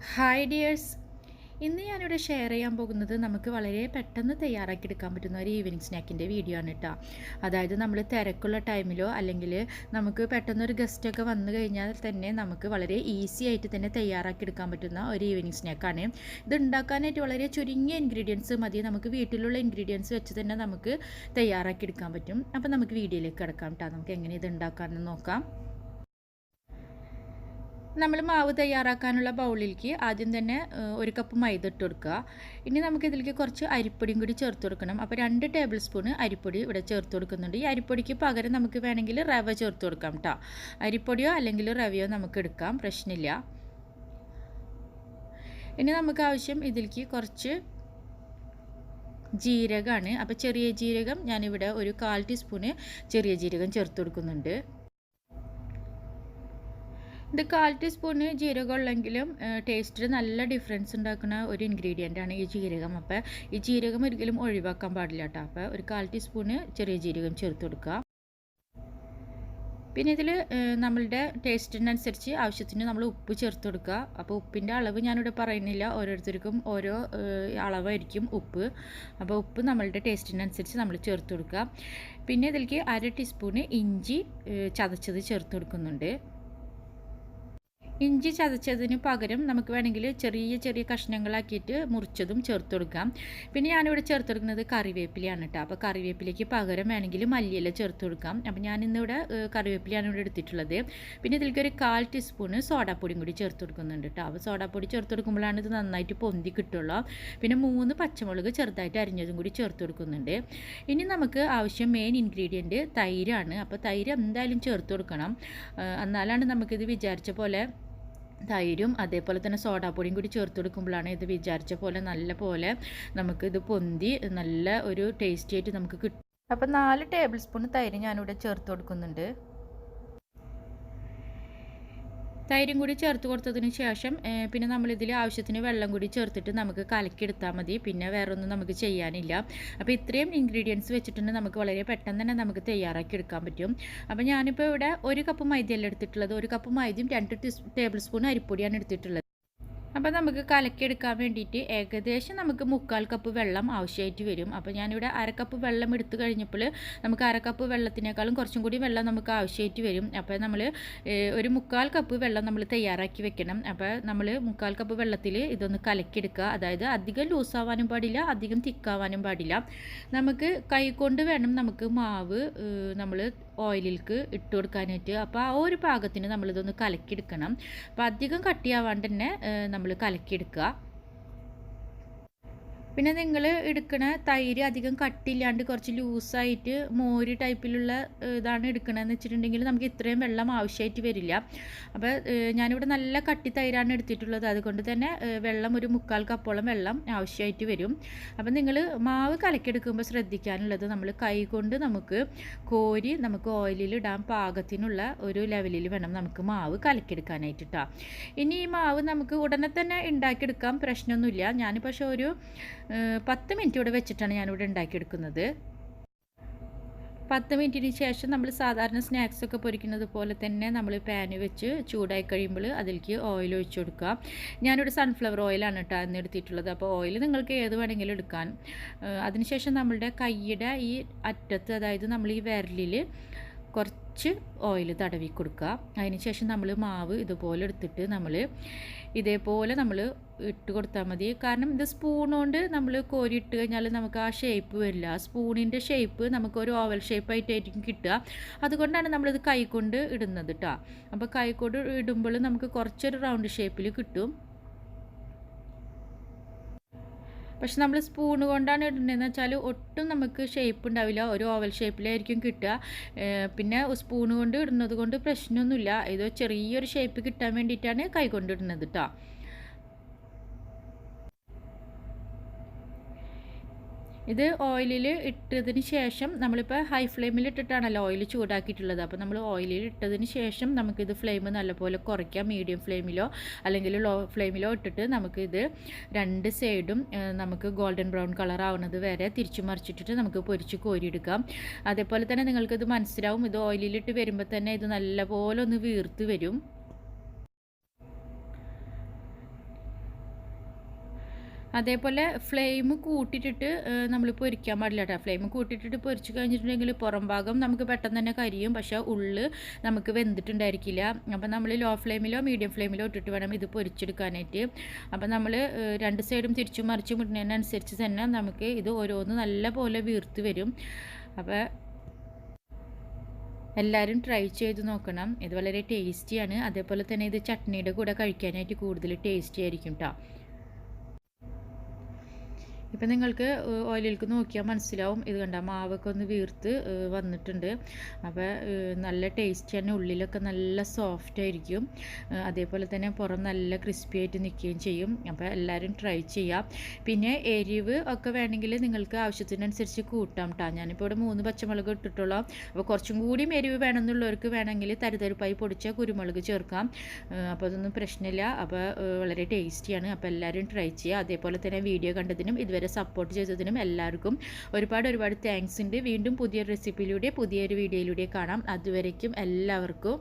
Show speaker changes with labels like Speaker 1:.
Speaker 1: Hi dears. ഇന്ന് ഞാനിവിടെ share ചെയ്യാൻ പോകുന്നത് നമുക്ക് വളരെ പെട്ടെന്ന് തയ്യാറാക്കിയെടുക്കാൻ പറ്റുന്ന ഒരു ഈവനിങ് സ്നാക്കിൻ്റെ വീഡിയോ ആണ് കേട്ടോ. അതായത് നമ്മൾ തിരക്കുള്ള ടൈമിലോ അല്ലെങ്കിൽ നമുക്ക് പെട്ടെന്നൊരു ഗസ്റ്റൊക്കെ വന്നു കഴിഞ്ഞാൽ തന്നെ നമുക്ക് വളരെ ഈസി ആയിട്ട് തന്നെ തയ്യാറാക്കിയെടുക്കാൻ പറ്റുന്ന ഒരു ഈവനിങ് സ്നാക്കാണ്. ഇത് ഉണ്ടാക്കാനായിട്ട് വളരെ ചുരുങ്ങിയ ഇൻഗ്രീഡിയൻസ് മതി. നമുക്ക് വീട്ടിലുള്ള ഇൻഗ്രീഡിയൻസ് വെച്ച് തന്നെ നമുക്ക് തയ്യാറാക്കിയെടുക്കാൻ പറ്റും. അപ്പോൾ നമുക്ക് വീഡിയോയിലേക്ക് കിടക്കാം കേട്ടോ. നമുക്ക് എങ്ങനെ ഇത് ഉണ്ടാക്കാമെന്ന് നോക്കാം. നമ്മൾ മാവ് തയ്യാറാക്കാനുള്ള ബൗളിലേക്ക് ആദ്യം തന്നെ ഒരു കപ്പ് മൈദ ഇട്ട് കൊടുക്കുക. ഇനി നമുക്കിതിലേക്ക് കുറച്ച് അരിപ്പൊടിയും കൂടി ചേർത്ത് കൊടുക്കണം. അപ്പോൾ 2 ടേബിൾ സ്പൂൺ അരിപ്പൊടി ഇവിടെ ചേർത്ത് കൊടുക്കുന്നുണ്ട്. ഈ അരിപ്പൊടിക്ക് പകരം നമുക്ക് വേണമെങ്കിൽ റവ ചേർത്ത് കൊടുക്കാം കേട്ടോ. അരിപ്പൊടിയോ അല്ലെങ്കിൽ റവയോ നമുക്ക് എടുക്കാം, പ്രശ്നമില്ല. ഇനി നമുക്ക് ആവശ്യം ഇതിലേക്ക് കുറച്ച് ജീരകമാണ്. അപ്പോൾ ചെറിയ ജീരകം ഞാനിവിടെ ഒരു 1/4 ടീസ്പൂണ് ചെറിയ ജീരകം ചേർത്ത് കൊടുക്കുന്നുണ്ട്. ഇത് 1/4 ടീസ്പൂണ് ജീരകം ഉള്ളെങ്കിലും ടേസ്റ്റിൽ നല്ല ഡിഫറൻസ് ഉണ്ടാക്കുന്ന ഒരു ഇൻഗ്രീഡിയൻ്റ് ആണ് ഈ ജീരകം. അപ്പോൾ ഈ ജീരകം ഒരിക്കലും ഒഴിവാക്കാൻ പാടില്ല കേട്ടോ. അപ്പോൾ ഒരു 1/4 ടീസ്പൂണ് ചെറിയ ജീരകം ചേർത്ത് കൊടുക്കുക. പിന്നെ ഇതിൽ നമ്മളുടെ ടേസ്റ്റിനനുസരിച്ച് ആവശ്യത്തിന് നമ്മൾ ഉപ്പ് ചേർത്ത് കൊടുക്കുക. അപ്പോൾ ഉപ്പിൻ്റെ അളവ് ഞാനിവിടെ പറയുന്നില്ല, ഓരോരുത്തർക്കും ഓരോ അളവായിരിക്കും ഉപ്പ്. അപ്പോൾ ഉപ്പ് നമ്മളുടെ ടേസ്റ്റിനനുസരിച്ച് നമ്മൾ ചേർത്ത് കൊടുക്കുക. പിന്നെ ഇതിലേക്ക് 1/2 ടീസ്പൂണ് ഇഞ്ചി ചതച്ചത് ചേർത്ത് കൊടുക്കുന്നുണ്ട്. ഇഞ്ചി ചതച്ചതിന് പകരം നമുക്ക് വേണമെങ്കിൽ ചെറിയ ചെറിയ കഷ്ണങ്ങളാക്കിയിട്ട് മുറിച്ചതും ചേർത്ത് കൊടുക്കാം. പിന്നെ ഞാനിവിടെ ചേർത്ത് കൊടുക്കുന്നത് കറിവേപ്പിലയാണ് കേട്ടോ. അപ്പോൾ കറിവേപ്പിലയ്ക്ക് പകരം വേണമെങ്കിൽ മല്ലിയില ചേർത്ത് കൊടുക്കാം. അപ്പോൾ ഞാനിന്നിവിടെ കറിവേപ്പിലയാണ് ഇവിടെ എടുത്തിട്ടുള്ളത്. പിന്നെ ഇതിലേക്ക് ഒരു 1/4 ടീസ്പൂണ് സോഡാപ്പൊടിയും കൂടി ചേർത്ത് കൊടുക്കുന്നുണ്ട് കേട്ടോ. അപ്പോൾ സോഡാപ്പൊടി ചേർത്ത് കൊടുക്കുമ്പോഴാണ് ഇത് നന്നായിട്ട് പൊന്തി കിട്ടുള്ളൂ. പിന്നെ 3 പച്ചമുളക് ചെറുതായിട്ട് അരിഞ്ഞതും കൂടി ചേർത്ത് കൊടുക്കുന്നുണ്ട്. ഇനി നമുക്ക് ആവശ്യം മെയിൻ ഇൻഗ്രീഡിയൻറ്റ് തൈരാണ്. അപ്പോൾ തൈര് എന്തായാലും ചേർത്ത് കൊടുക്കണം, എന്നാലാണ് നമുക്കിത് വിചാരിച്ച പോലെ തൈരും അതേപോലെ തന്നെ സോഡാപ്പൊടിയും കൂടി ചേർത്ത് കൊടുക്കുമ്പോഴാണ് ഇത് വിചാരിച്ച പോലെ നല്ല പോലെ നമുക്കിത് പൊന്തി നല്ല ഒരു ടേസ്റ്റി ആയിട്ട് നമുക്ക് കിട്ടും. അപ്പോൾ 4 ടേബിൾ സ്പൂൺ തൈര് ഞാനിവിടെ ചേർത്ത് കൊടുക്കുന്നുണ്ട്. തൈരും കൂടി ചേർത്ത് കൊടുത്തതിന് ശേഷം പിന്നെ നമ്മളിതിൽ ആവശ്യത്തിന് വെള്ളം കൂടി ചേർത്തിട്ട് നമുക്ക് കലക്കിയെടുത്താൽ മതി. പിന്നെ വേറെ ഒന്നും നമുക്ക് ചെയ്യാനില്ല. അപ്പോൾ ഇത്രയും ഇൻഗ്രീഡിയൻസ് വെച്ചിട്ടുണ്ട് നമുക്ക് വളരെ പെട്ടെന്ന് തന്നെ നമുക്ക് തയ്യാറാക്കി എടുക്കാൻ പറ്റും. അപ്പോൾ ഞാനിപ്പോൾ ഇവിടെ 1 കപ്പ് മൈദയല്ല എടുത്തിട്ടുള്ളത്. 1 കപ്പ് മൈദയും 2 ടേബിൾ സ്പൂൺ അരിപ്പൊടിയാണ് എടുത്തിട്ടുള്ളത്. അപ്പോൾ നമുക്ക് കലക്കിയെടുക്കാൻ വേണ്ടിയിട്ട് ഏകദേശം നമുക്ക് 1/4 കപ്പ് വെള്ളം ആവശ്യമായിട്ട് വരും. അപ്പോൾ ഞാനിവിടെ 1/2 കപ്പ് വെള്ളം എടുത്തു കഴിഞ്ഞപ്പോൾ നമുക്ക് 1/2 കപ്പ് വെള്ളത്തിനേക്കാളും കുറച്ചും കൂടി വെള്ളം നമുക്ക് ആവശ്യമായിട്ട് വരും. അപ്പോൾ നമ്മൾ ഒരു 1/4 കപ്പ് വെള്ളം നമ്മൾ തയ്യാറാക്കി വെക്കണം. അപ്പോൾ നമ്മൾ 1/4 കപ്പ് വെള്ളത്തിൽ ഇതൊന്ന് കലക്കിയെടുക്കുക. അതായത് അധികം ലൂസാവാനും പാടില്ല, അധികം തിക്കാവാനും പാടില്ല. നമുക്ക് കൈകൊണ്ട് വേണം നമുക്ക് മാവ് നമ്മൾ ഓയിലിലേക്ക് ഇട്ട് കൊടുക്കാനായിട്ട്. അപ്പോൾ ആ ഒരു പാകത്തിന് നമ്മളിതൊന്ന് കലക്കിയെടുക്കണം. അപ്പോൾ അധികം കട്ടിയാവാണ്ട് തന്നെ നമ്മൾ കലക്കിയെടുക്കുക. പിന്നെ നിങ്ങൾ എടുക്കണ തൈര് അധികം കട്ടില്ലാണ്ട് കുറച്ച് ലൂസായിട്ട് മോര് ടൈപ്പിലുള്ള ഇതാണ് എടുക്കണമെന്ന് വെച്ചിട്ടുണ്ടെങ്കിൽ നമുക്ക് ഇത്രയും വെള്ളം ആവശ്യമായിട്ട് വരില്ല. അപ്പോൾ ഞാനിവിടെ നല്ല കട്ടി തൈരാണ് എടുത്തിട്ടുള്ളത്. അതുകൊണ്ട് തന്നെ വെള്ളം ഒരു 1/4 കപ്പോളം വെള്ളം ആവശ്യമായിട്ട് വരും. അപ്പോൾ നിങ്ങൾ മാവ് കലക്കിയെടുക്കുമ്പോൾ ശ്രദ്ധിക്കാനുള്ളത് നമ്മൾ കൈ കൊണ്ട് നമുക്ക് കോരി നമുക്ക് ഓയിലിൽ ഇടാൻ പാകത്തിനുള്ള ഒരു ലെവലിൽ വേണം നമുക്ക് മാവ് കലക്കിയെടുക്കാനായിട്ട് കേട്ടോ. ഇനി ഈ മാവ് നമുക്ക് ഉടനെ തന്നെ ഉണ്ടാക്കിയെടുക്കാം, പ്രശ്നമൊന്നുമില്ല. ഞാൻ പക്ഷേ ഒരു 10 മിനിറ്റ് ഇവിടെ വെച്ചിട്ടാണ് ഞാനിവിടെ ഉണ്ടാക്കിയെടുക്കുന്നത്. 10 മിനിറ്റിന് ശേഷം നമ്മൾ സാധാരണ സ്നാക്സൊക്കെ പൊരിക്കുന്നത് പോലെ തന്നെ നമ്മൾ പാന് വെച്ച് ചൂടായി കഴിയുമ്പോൾ അതിലേക്ക് ഓയിൽ ഒഴിച്ച് കൊടുക്കുക. ഞാനിവിടെ സൺഫ്ലവർ ഓയിലാണ് കേട്ടോ അന്ന് എടുത്തിട്ടുള്ളത്. അപ്പോൾ ഓയിൽ നിങ്ങൾക്ക് ഏത് വേണമെങ്കിലും എടുക്കാൻ. അതിനുശേഷം നമ്മളുടെ കൈയുടെ ഈ അറ്റത്ത്, അതായത് നമ്മൾ ഈ വിരലിൽ കുറച്ച് ഓയിൽ തടവി കൊടുക്കുക. അതിനുശേഷം നമ്മൾ മാവ് ഇതുപോലെ എടുത്തിട്ട് നമ്മൾ ഇതേപോലെ നമ്മൾ ഇട്ട് കൊടുത്താൽ മതി. കാരണം ഇത് സ്പൂൺ കൊണ്ട് നമ്മൾ കോരി ഇട്ട് കഴിഞ്ഞാൽ നമുക്ക് ആ ഷേപ്പ് വരില്ല. സ്പൂണിൻ്റെ ഷേപ്പ് നമുക്കൊരു ഓവൽ ഷേപ്പായിട്ടായിരിക്കും കിട്ടുക. അതുകൊണ്ടാണ് നമ്മളിത് കൈകൊണ്ട് ഇടുന്നത് കേട്ടോ. അപ്പോൾ കൈകൊണ്ട് ഇടുമ്പോൾ നമുക്ക് കുറച്ചൊരു റൗണ്ട് ഷേപ്പിൽ കിട്ടും. പക്ഷെ നമ്മൾ സ്പൂൺ കൊണ്ടാണ് ഇടുന്നതെന്ന് വെച്ചാൽ ഒട്ടും നമുക്ക് ഷേപ്പ് ഉണ്ടാവില്ല, ഒരു ഓവൽ ഷേപ്പിലായിരിക്കും കിട്ടുക. പിന്നെ സ്പൂൺ കൊണ്ട് ഇടുന്നത് കൊണ്ട് പ്രശ്നമൊന്നുമില്ല. ഇത് ചെറിയൊരു ഷേപ്പ് കിട്ടാൻ വേണ്ടിയിട്ടാണ് കൈ കൊണ്ട് ഇടുന്നത് കേട്ടോ. ഇത് ഓയിലിൽ ഇട്ടതിന് ശേഷം നമ്മളിപ്പോൾ ഹൈ ഫ്ലെയിമിൽ ഇട്ടിട്ടാണല്ലോ ഓയിൽ ചൂടാക്കിയിട്ടുള്ളത്. അപ്പോൾ നമ്മൾ ഓയിലിൽ ഇട്ടതിന് ശേഷം നമുക്കിത് ഫ്ലെയിം നല്ലപോലെ കുറയ്ക്കാം. മീഡിയം ഫ്ലെയിമിലോ അല്ലെങ്കിൽ ലോ ഫ്ലെയിമിലോ ഇട്ടിട്ട് നമുക്കിത് 2 സൈഡും നമുക്ക് ഗോൾഡൻ ബ്രൗൺ കളർ ആവുന്നത് വരെ തിരിച്ചു മറിച്ചിട്ടിട്ട് നമുക്ക് പൊരിച്ച് കോരിയെടുക്കാം. അതേപോലെ തന്നെ നിങ്ങൾക്കിത് മനസ്സിലാവും, ഇത് ഓയിലിലിട്ട് വരുമ്പോൾ തന്നെ ഇത് നല്ലപോലെ ഒന്ന് വീർത്ത് വരും. അതേപോലെ ഫ്ലെയിം കൂട്ടിയിട്ടിട്ട് നമ്മൾ പൊരിക്കാൻ പാടില്ല കേട്ടോ. ഫ്ലെയിം കൂട്ടിയിട്ടിട്ട് പൊരിച്ച് കഴിഞ്ഞിട്ടുണ്ടെങ്കിൽ പുറം ഭാഗം നമുക്ക് പെട്ടെന്ന് തന്നെ കരിയും, പക്ഷേ ഉള്ളിൽ നമുക്ക് വെന്തിട്ടുണ്ടായിരിക്കില്ല. അപ്പോൾ നമ്മൾ ലോ ഫ്ലെയിമിലോ മീഡിയം ഫ്ലെയിമിലോ ഇട്ടിട്ട് വേണം ഇത് പൊരിച്ചെടുക്കാനായിട്ട്. അപ്പോൾ നമ്മൾ രണ്ട് സൈഡും തിരിച്ചും മറിച്ചും ഇടുന്നതിനനുസരിച്ച് തന്നെ നമുക്ക് ഇത് ഓരോന്ന് നല്ല പോലെ വീർത്ത് വരും. അപ്പോൾ എല്ലാവരും ട്രൈ ചെയ്ത് നോക്കണം. ഇത് വളരെ ടേസ്റ്റിയാണ്. അതേപോലെ തന്നെ ഇത് ചട്നിയുടെ കൂടെ കഴിക്കാനായിട്ട് കൂടുതൽ ടേസ്റ്റി ആയിരിക്കും കേട്ടോ. ഇപ്പം നിങ്ങൾക്ക് ഓയിലിലേക്ക് നോക്കിയാൽ മനസ്സിലാവും. ഇത് കണ്ട മാവൊക്കെ ഒന്ന് വീർത്ത് വന്നിട്ടുണ്ട്. അപ്പോൾ നല്ല ടേസ്റ്റിയാണ്. ഉള്ളിലൊക്കെ നല്ല സോഫ്റ്റ് ആയിരിക്കും. അതേപോലെ തന്നെ പുറം നല്ല ക്രിസ്പി ആയിട്ട് നിൽക്കുകയും ചെയ്യും. അപ്പോൾ എല്ലാവരും ട്രൈ ചെയ്യാം. പിന്നെ എരിവ് ഒക്കെ വേണമെങ്കിൽ നിങ്ങൾക്ക് ആവശ്യത്തിനനുസരിച്ച് കൂട്ടാം കേട്ടോ. ഞാനിപ്പോൾ ഇവിടെ 3 പച്ചമുളക് ഇട്ടിട്ടുള്ളൂ. അപ്പോൾ കുറച്ചും കൂടിയും എരിവ് വേണമെന്നുള്ളവർക്ക് വേണമെങ്കിൽ തരിതരിപ്പായി പൊടിച്ച കുരുമുളക് ചേർക്കാം. അപ്പോൾ അതൊന്നും പ്രശ്നമില്ല. അപ്പോൾ വളരെ ടേസ്റ്റിയാണ്. അപ്പോൾ എല്ലാവരും ട്രൈ ചെയ്യുക. അതേപോലെ തന്നെ വീഡിയോ കണ്ടതിനും ഇതുവരെ സപ്പോർട്ട് ചെയ്തതിനും എല്ലാവർക്കും ഒരുപാട് താങ്ക്സ് ഉണ്ട്. വീണ്ടും പുതിയൊരു റെസിപ്പിയിലൂടെ പുതിയൊരു വീഡിയോയിലൂടെ കാണാം. അതുവരേക്കും എല്ലാവർക്കും